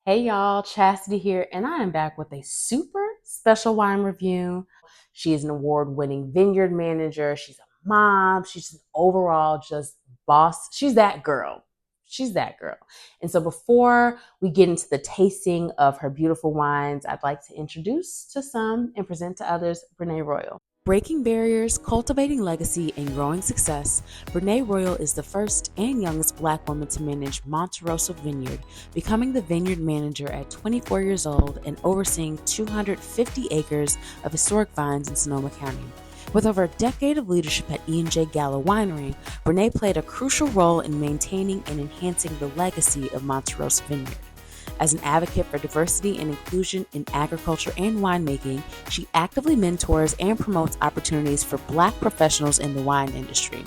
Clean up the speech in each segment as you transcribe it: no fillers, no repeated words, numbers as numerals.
Hey y'all, Chastity here, and I am back with a super special wine review. She is an award-winning vineyard manager. She's a mom. She's an overall just boss. She's that girl. She's that girl. And so before we get into the tasting of her beautiful wines, I'd like to introduce to some and present to others Breane Royal. Breaking barriers, cultivating legacy, and growing success, Breane Royal is the first and youngest Black woman to manage Monte Rosso Vineyard, becoming the vineyard manager at 24 years old and overseeing 250 acres of historic vines in Sonoma County. With over a decade of leadership at E&J Gallo Winery, Breane played a crucial role in maintaining and enhancing the legacy of Monte Rosso Vineyard. As an advocate for diversity and inclusion in agriculture and winemaking, she actively mentors and promotes opportunities for Black professionals in the wine industry.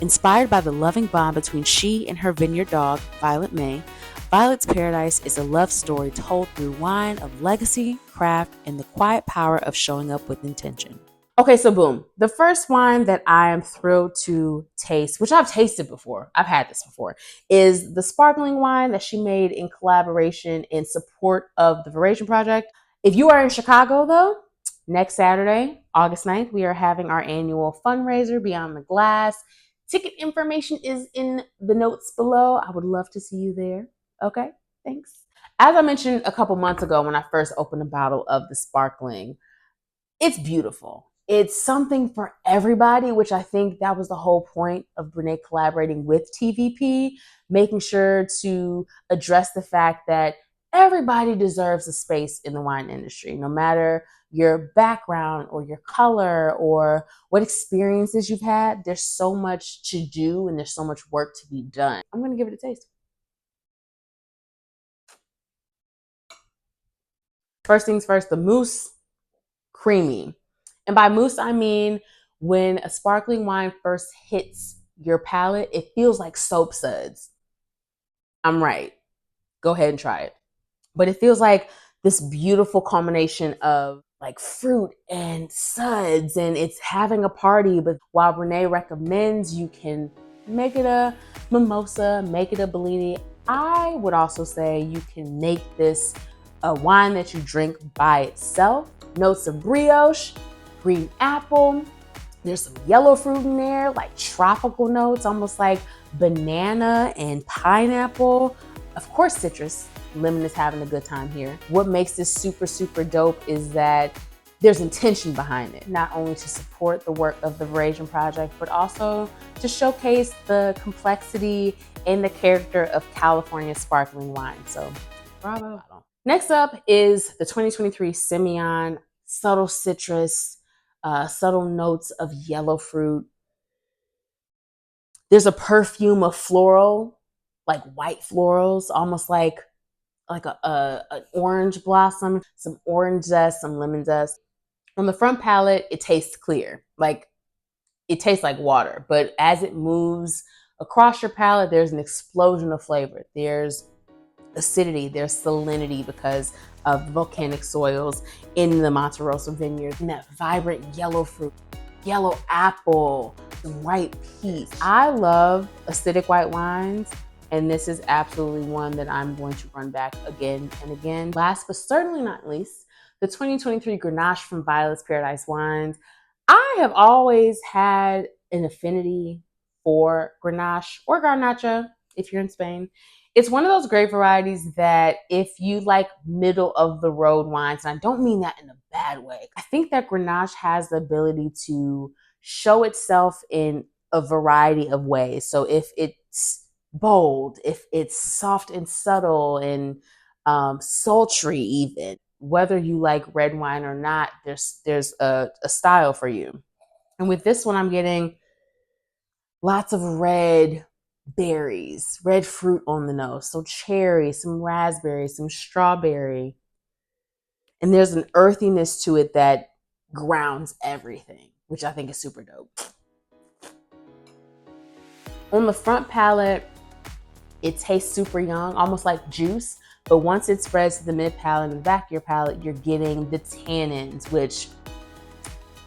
Inspired by the loving bond between she and her vineyard dog, Violet May, Violet's Paradise is a love story told through wine of legacy, craft, and the quiet power of showing up with intention. Okay, so boom. The first wine that I am thrilled to taste, which I've tasted before, I've had this before, is the sparkling wine that she made in collaboration in support of the Veraison Project. If you are in Chicago, though, next Saturday, August 9th, we are having our annual fundraiser, Beyond the Glass. Ticket information is in the notes below. I would love to see you there. Okay, thanks. As I mentioned a couple months ago when I first opened a bottle of the sparkling, it's beautiful. It's something for everybody, which I think that was the whole point of Breane collaborating with TVP, making sure to address the fact that everybody deserves a space in the wine industry, no matter your background or your color or what experiences you've had. There's so much to do and there's so much work to be done. I'm going to give it a taste. First things first, the mousse, creamy. And by mousse, I mean when a sparkling wine first hits your palate, it feels like soap suds. I'm right. Go ahead and try it. But it feels like this beautiful culmination of like fruit and suds, and it's having a party. But while Breane recommends you can make it a mimosa, make it a Bellini, I would also say you can make this a wine that you drink by itself. Notes of brioche, green apple. There's some yellow fruit in there, like tropical notes, almost like banana and pineapple. Of course, citrus. Lemon is having a good time here. What makes this super, super dope is that there's intention behind it, not only to support the work of the Veraison Project, but also to showcase the complexity and the character of California sparkling wine. So, bravo. Next up is the 2023 Semillon, subtle citrus, subtle notes of yellow fruit. There's a perfume of floral, like white florals, almost like an orange blossom, some orange zest, some lemon zest. On the front palate, it tastes clear, like it tastes like water. But as it moves across your palate, there's an explosion of flavor. There's acidity, there's salinity because of the volcanic soils in the Monte Rosso Vineyard, and that vibrant yellow fruit, yellow apple, some white peach. I love acidic white wines, and this is absolutely one that I'm going to run back again and again. Last but certainly not least, the 2023 Grenache from Violet's Paradise Wines. I have always had an affinity for Grenache or Garnacha if you're in Spain. It's one of those grape varieties that if you like middle of the road wines, and I don't mean that in a bad way, I think that Grenache has the ability to show itself in a variety of ways. So if it's bold, if it's soft and subtle and sultry even, whether you like red wine or not, there's a style for you. And with this one, I'm getting lots of red berries, red fruit on the nose. So cherry, some raspberry, some strawberry. And there's an earthiness to it that grounds everything, which I think is super dope. On the front palate, it tastes super young, almost like juice. But once it spreads to the mid palate and the back of your palate, you're getting the tannins, which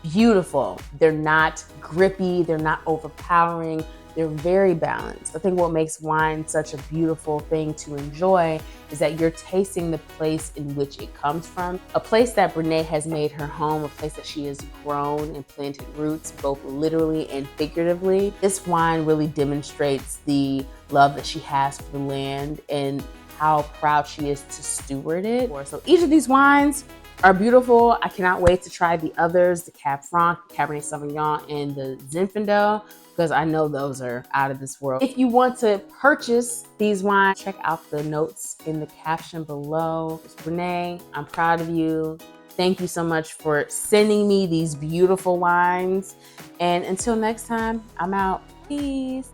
beautiful. They're not grippy, they're not overpowering. They're very balanced. I think what makes wine such a beautiful thing to enjoy is that you're tasting the place in which it comes from, a place that Breane has made her home, a place that she has grown and planted roots, both literally and figuratively. This wine really demonstrates the love that she has for the land and how proud she is to steward it. So each of these wines are beautiful. I cannot wait to try the others, the Cab Franc, Cabernet Sauvignon, and the Zinfandel, because I know those are out of this world. If you want to purchase these wines, check out the notes in the caption below. Breane, I'm proud of you. Thank you so much for sending me these beautiful wines. And until next time, I'm out. Peace.